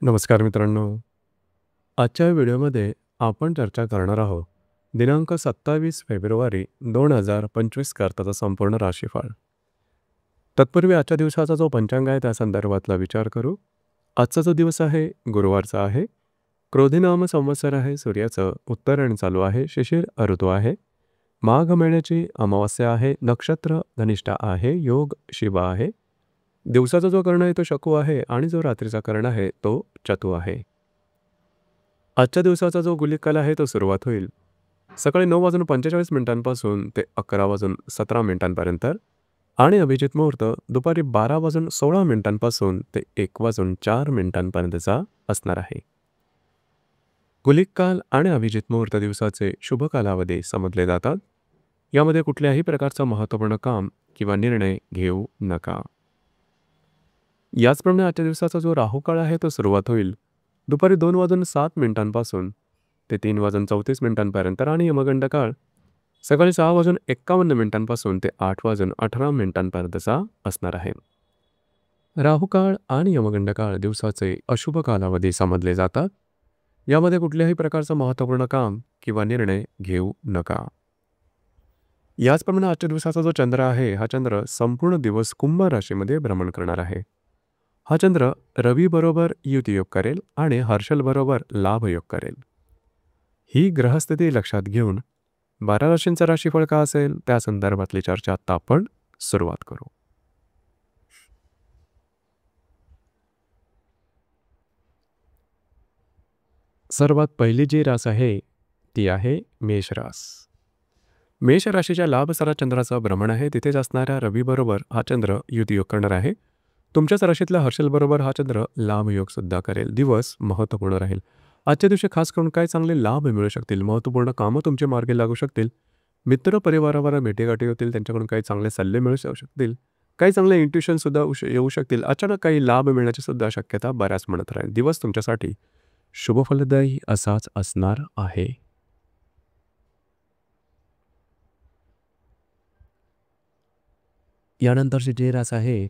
नमस्कार मित्रांनो. आजच्या व्हिडिओमध्ये आपण चर्चा करणार आहोत दिनांक 27 फेब्रुवारी 2025 करताचा संपूर्ण राशीफळ. तत्पूर्वी आजच्या दिवसाचा जो पंचांग आहे त्या संदर्भातला विचार करू. आजचा जो दिवस आहे गुरुवारचा आहे. क्रोधी नाम संवत्सर आहे. सूर्याचं उत्तरायण चालू आहे. शिशिर ऋतू आहे. माघ महिन्याची अमावास्या आहे. नक्षत्र धनिष्ठा आहे. योग शिव आहे. दिवसाचा जो कर्ण आहे तो शकू आहे आणि जो रात्रीचा कर्ण आहे तो चतु आहे. आजच्या दिवसाचा जो गुलिक काल आहे तो सुरुवात होईल सकाळी 9:45 ते 11:17 आणि अभिजित मुहूर्त दुपारी 12:16 ते 1:04 असणार आहे. गुलिक काल आणि अभिजित मुहूर्त दिवसाचे शुभ कालावधी समजले जातात. यामध्ये कुठल्याही प्रकारचं महत्त्वपूर्ण काम किंवा निर्णय घेऊ नका. याचप्रमाणे आजच्या दिवसाचा जो राहू काळ आहे तो सुरुवात होईल दुपारी 2:07 ते 3:34 आणि यमगंड काळ सकाळी 6:51 ते 8:18 असणार आहे. राहू काळ आणि यमगंड काळ दिवसाचे अशुभ कालावधी समजले जातात. यामध्ये कुठल्याही प्रकारचं महत्त्वपूर्ण काम किंवा निर्णय घेऊ नका. याचप्रमाणे आजच्या दिवसाचा जो चंद्र आहे हा चंद्र संपूर्ण दिवस कुंभ राशीमध्ये भ्रमण करणार आहे. हा चंद्र रवी बरोबर युतियोग करेल आणि हर्षल बरोबर लाभयोग करेल. ही ग्रहस्थिती लक्षात घेऊन 12 राशींचा राशीफळ का असेल त्या संदर्भातली चर्चा आता आपण सुरुवात करू. सर्वात पहिली जी रास आहे ती आहे मेष रास. मेष राशीच्या लाभसरा चंद्राचं भ्रमण आहे. तिथेच असणाऱ्या रवी बरोबर हा चंद्र युतियोग करणार आहे. तुमच्याच राशीतल्या हर्षल बरोबर हा चंद्र लाभयोग सुद्धा करेल. दिवस महत्त्वपूर्ण राहील. आजच्या दिवशी खास करून काय चांगले लाभ मिळू शकतील. महत्त्वपूर्ण कामं तुमचे मार्गी लागू शकतील. मित्र परिवारावर भेटीगाठी होतील. त्यांच्याकडून काही चांगले सल्ले मिळू शकतील. काही चांगले इंट्युशन सुद्धा येऊ शकतील. अचानक काही लाभ मिळण्याची सुद्धा शक्यता बऱ्याच म्हणत राहील. दिवस तुमच्यासाठी शुभफलदायी असाच असणार आहे. यानंतरची जी रास आहे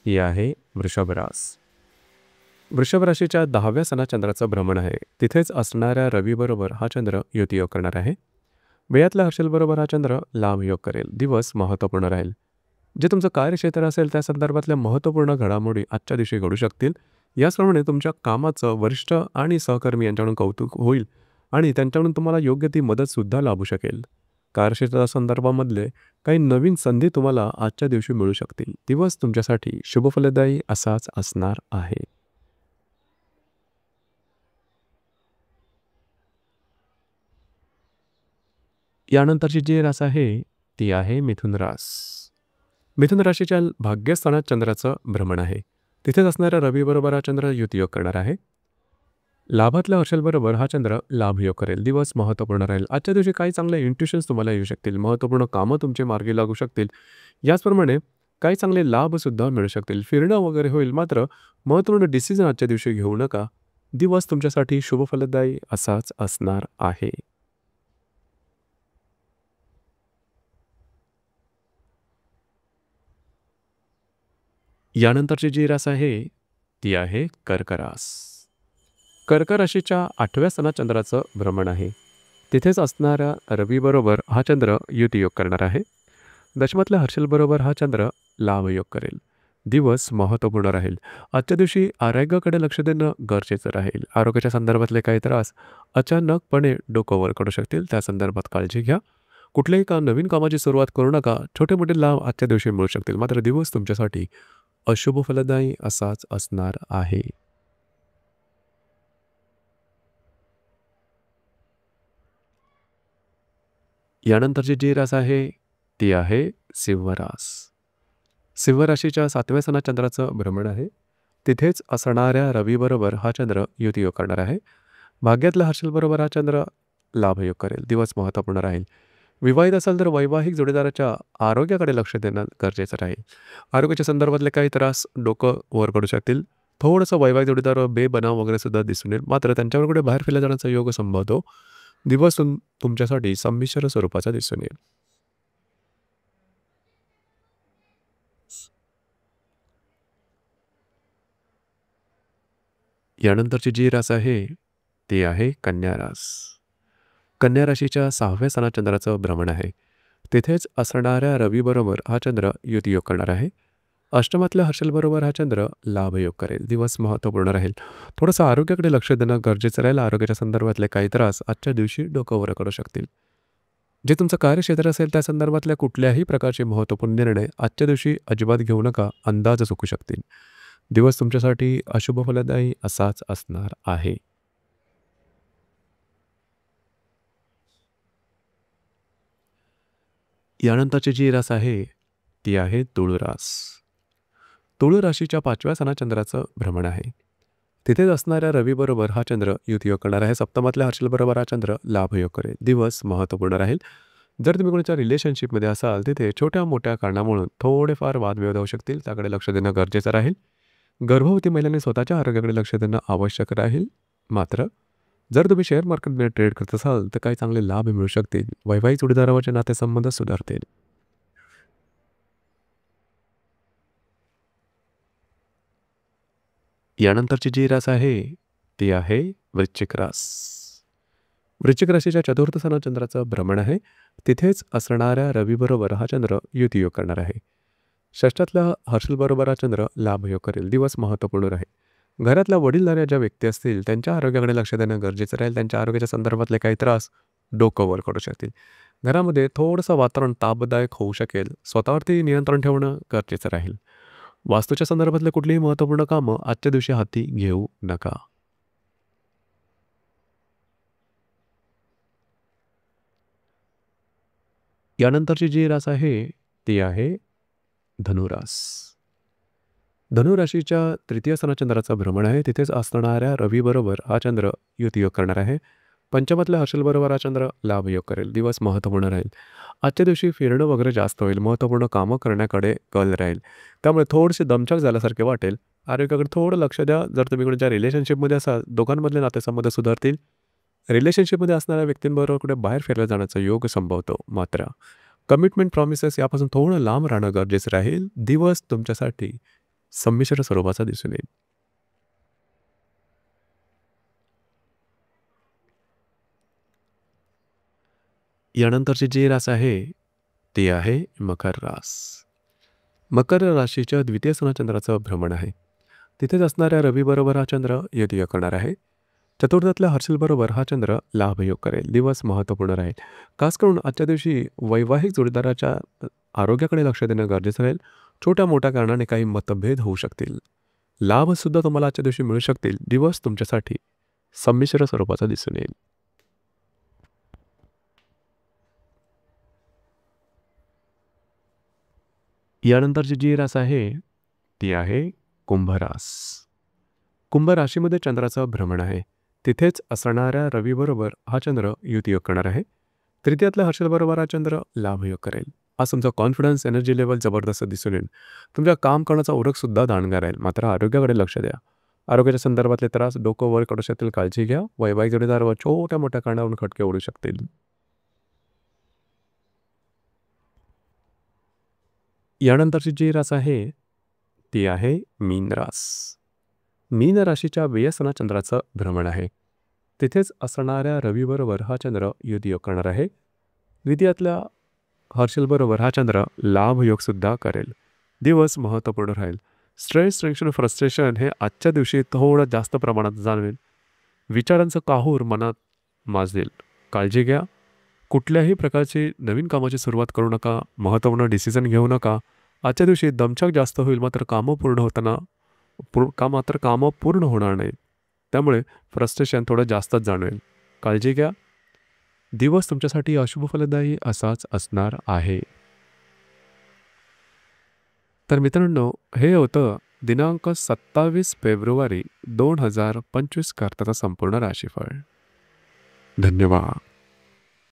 ती आहे वृषभ रास. वृषभ राशीच्या 10व्या सणात चंद्राचं भ्रमण आहे. तिथेच असणाऱ्या रवी बरोबर हा चंद्र युतियोग करणार आहे. वेळातल्या हर्षल बरोबर हा चंद्र लाभयोग करेल. दिवस महत्त्वपूर्ण राहील. जे तुमचं कार्यक्षेत्र असेल त्या संदर्भातल्या महत्त्वपूर्ण घडामोडी आजच्या दिवशी घडू शकतील. याचप्रमाणे तुमच्या कामाचं वरिष्ठ आणि सहकर्मी यांच्याकडून कौतुक होईल आणि त्यांच्याकडून तुम्हाला योग्य ती मदतसुद्धा लाभू शकेल. कार्यक्षेत्राच्या संदर्भामधले काही नवीन संधी तुम्हाला आजच्या दिवशी मिळू शकतील. दिवस तुमच्यासाठी शुभफलदायी असाच असणार आहे. यानंतरची जी रास आहे ती आहे मिथुन रास. मिथुन राशीच्या भाग्यस्थानात चंद्राचं भ्रमण आहे. तिथेच असणाऱ्या रवी बरोबर हा चंद्र युतियोग करणार आहे. लाभातल्या हर्षल बरोबर हा चंद्र लाभयोग करेल. दिवस महत्त्वपूर्ण राहील. आजच्या दिवशी काही चांगले इंट्युशन्स तुम्हाला येऊ शकतील. महत्त्वपूर्ण कामं तुमचे मार्गी लागू शकतील. याचप्रमाणे काही चांगले लाभसुद्धा मिळू शकतील. फिरणं वगैरे होईल. मात्र महत्त्वपूर्ण डिसिजन आजच्या दिवशी घेऊ नका. दिवस तुमच्यासाठी शुभफलदायी असाच असणार आहे. यानंतरची जी रास आहे ती आहे कर्क रास. कर्क राशीच्या 8व्या सणात चंद्राचं भ्रमण आहे. तिथेच असणाऱ्या रवी बरोबर हा चंद्र युतियोग करणार आहे. दशमातल्या हर्षल बरोबर हा चंद्र लाभयोग करेल. दिवस महत्त्वपूर्ण राहील. आजच्या दिवशी आरोग्याकडे लक्ष देणं गरजेचं राहील. आरोग्याच्या संदर्भातले काही त्रास अचानकपणे डोकं वर काढू शकतील. त्या संदर्भात काळजी घ्या. कुठल्याही नवीन कामाची सुरुवात करू नका. छोटे मोठे लाभ आजच्या दिवशी मिळू शकतील. मात्र दिवस तुमच्यासाठी अशुभ फलदायी असाच असणार आहे. यानंतरची जी रास आहे ती आहे सिंह रास. सिंह राशीच्या 7व्या सणात चंद्राचं भ्रमण आहे. तिथेच असणाऱ्या रवी बरोबर हा चंद्र युतियोग करणार आहे. भाग्यातल्या हर्षल बरोबर हा चंद्र लाभयोग करेल. दिवस महत्त्वपूर्ण राहील. विवाहित असाल तर वैवाहिक जोडीदाराच्या आरोग्याकडे लक्ष देणं गरजेचं राहील. आरोग्याच्या संदर्भातले काही त्रास डोकं वर काढू शकतील. थोडंसं वैवाहिक जोडीदार बेबनाव वगैरे सुद्धा दिसून येईल. मात्र त्यांच्यावर कुठे बाहेर फिरल्या जाण्याचा योग संभवतो. दिवस तुमच्यासाठी संमिश्र स्वरूपाचा दिसून येईल. यानंतरची जी रास आहे ती आहे कन्या रास. कन्या राशीच्या 6व्या स्थानात चंद्राचं भ्रमण आहे. तिथेच असणाऱ्या रवीबरोबर हा चंद्र युतियोग करणार आहे. अष्टमातल्या हर्षलबरोबर हा चंद्र लाभयोग करेल. दिवस महत्त्वपूर्ण राहील. थोडंसं आरोग्याकडे लक्ष देणं गरजेचं राहील. आरोग्याच्या संदर्भातले काही त्रास आजच्या दिवशी डोकं वर करू शकतील. जे तुमचं कार्यक्षेत्र असेल त्या संदर्भातल्या कुठल्याही प्रकारचे महत्त्वपूर्ण निर्णय आजच्या दिवशी अजिबात घेऊ नका. अंदाज चुकू शकतील. दिवस तुमच्यासाठी अशुभ फलदायी असाच असणार आहे. यानंतरची जी रास आहे ती आहे तुळ रास. तुळ राशीच्या 5व्या स्थानात चंद्राचं भ्रमण आहे. तिथेच असणाऱ्या रवीबरोबर हा चंद्र युतियोग करणार आहे. सप्तमातल्या हर्षलबरोबर हा चंद्र लाभयोग करेल. दिवस महत्त्वपूर्ण राहील. जर तुम्ही कोणाच्या रिलेशनशिपमध्ये असाल तिथे छोट्या मोठ्या कारणामुळे थोडेफार वादविवाद होऊ शकतील. त्याकडे लक्ष देणं गरजेचं राहील. गर्भवती महिलांनी स्वतःच्या आरोग्याकडे लक्ष देणं आवश्यक राहील. मात्र जर तुम्ही शेअर मार्केटमध्ये ट्रेड करत असाल तर काही चांगले लाभ मिळू शकतील. वैवाहिक जोडीदाराचे नातेसंबंध सुधारतील. यानंतरची जी रास आहे ती आहे वृश्चिक रास. वृश्चिक राशीच्या 4थ्या स्थानात चंद्राचं भ्रमण आहे. तिथेच असणाऱ्या रवीबरोबर हा चंद्र युतियोग करणार आहे. षष्ठातल्या हर्षलबरोबर हा चंद्र लाभयोग करेल. दिवस महत्त्वपूर्ण राहील. घरातल्या वडीलधाऱ्या ज्या व्यक्ती असतील त्यांच्या आरोग्याकडे लक्ष देणं गरजेचं राहील. त्यांच्या आरोग्याच्या संदर्भातले काही त्रास डोकं वर करू शकतील. घरामध्ये थोडंसं वातावरण तापदायक होऊ शकेल. स्वतःवरती नियंत्रण ठेवणं गरजेचं राहील. वास्तूच्या संदर्भातले कुठलीही महत्त्वपूर्ण कामं आजच्या दिवशी हाती घेऊ नका. यानंतरची जी रास आहे ती आहे धनुरास. धनुराशीच्या 3य स्थानात चंद्राचं भ्रमण आहे. तिथेच असणाऱ्या रवीबरोबर हा चंद्र युतियोग करणार आहे. पंचमातल्या हर्षलबरोबर हा चंद्र लाभयोग करेल. दिवस महत्त्वपूर्ण राहील. आजच्या दिवशी फिरणं वगैरे जास्त होईल. महत्त्वपूर्ण कामं करण्याकडे कल राहील. त्यामुळे थोडीशी दमछाक झाल्यासारखे वाटेल. आरोग्याकडे थोडं लक्ष द्या. जर तुम्ही कोणाच्या रिलेशनशिपमध्ये असाल दोघांमधले नातेसंबंध सुधारतील. रिलेशनशिपमध्ये असणाऱ्या व्यक्तींबरोबर कुठे बाहेर फिरायला जाण्याचा योग संभवतो. मात्र कमिटमेंट प्रॉमिसेस यापासून थोडं लांब राहणं गरजेचं राहील. दिवस तुमच्यासाठी संमिश्र स्वरूपाचा दिसून येईल. यानंतरची जी रास आहे ती आहे मकर रास. मकर राशीच्या 2य स्थानात चंद्राचं भ्रमण आहे. तिथेच असणाऱ्या रवीबरोबर हा चंद्र युतियोग करणार आहे. चतुर्थातल्या हर्षलबरोबर हा चंद्र लाभयोग करेल. दिवस महत्त्वपूर्ण राहील. खास करून आजच्या दिवशी वैवाहिक जोडीदाराच्या आरोग्याकडे लक्ष देणं गरजेचं राहील. छोट्या मोठ्या कारणाने काही मतभेद होऊ शकतील. लाभसुद्धा तुम्हाला आजच्या दिवशी मिळू शकतील. दिवस तुमच्यासाठी संमिश्र स्वरूपाचा दिसून येईल. यानंतरची जी रास आहे ती आहे कुंभरास. कुंभ राशीमध्ये चंद्राचं भ्रमण आहे. तिथेच असणाऱ्या रवीबरोबर हा चंद्र युतियोग करणार आहे. तृतीयातल्या हर्षलबरोबर हा चंद्र लाभयोग करेल. आज तुमचा कॉन्फिडन्स एनर्जी लेवल जबरदस्त दिसून येईल. तुमच्या काम करण्याचा उरकसुद्धा दांडगा राहील. मात्र आरोग्याकडे लक्ष द्या. आरोग्याच्या संदर्भातले त्रास डोकं वर करू शकतील. काळजी घ्या. वैवाहिक जोडीदारावर छोट्या मोठ्या कारणावरून खटके उडू शकतील. यानंतरची जी रास आहे ती आहे मीन रास. मीन राशीच्या 2व्या स्थानात चंद्राचं भ्रमण आहे. तिथेच असणाऱ्या रवीबरोबर हा चंद्र युतियोग करणार आहे. द्वितीयातल्या हर्षलबरोबर हा चंद्र लाभयोगसुद्धा करेल. दिवस महत्त्वपूर्ण राहील. स्ट्रेस, टेन्शन, फ्रस्ट्रेशन हे आजच्या दिवशी थोडं जास्त प्रमाणात जाणवेल. विचारांचं काहूर मनात माजेल. काळजी घ्या. कुठल्याही प्रकारची नवीन कामाची सुरुवात करू नका. महत्त्वपूर्ण डिसिजन घेऊ नका. आजच्या दिवशी दमछाक जास्त होईल. मात्र कामं पूर्ण होणार नाही. त्यामुळे फ्रस्ट्रेशन थोडं जास्तच जाणवेल. काळजी घ्या. दिवस तुमच्यासाठी अशुभ फलदायी असाच असणार आहे. तर मित्रांनो, हे होतं दिनांक 27 फेब्रुवारी 2025 करताचा संपूर्ण राशीफळ. धन्यवाद.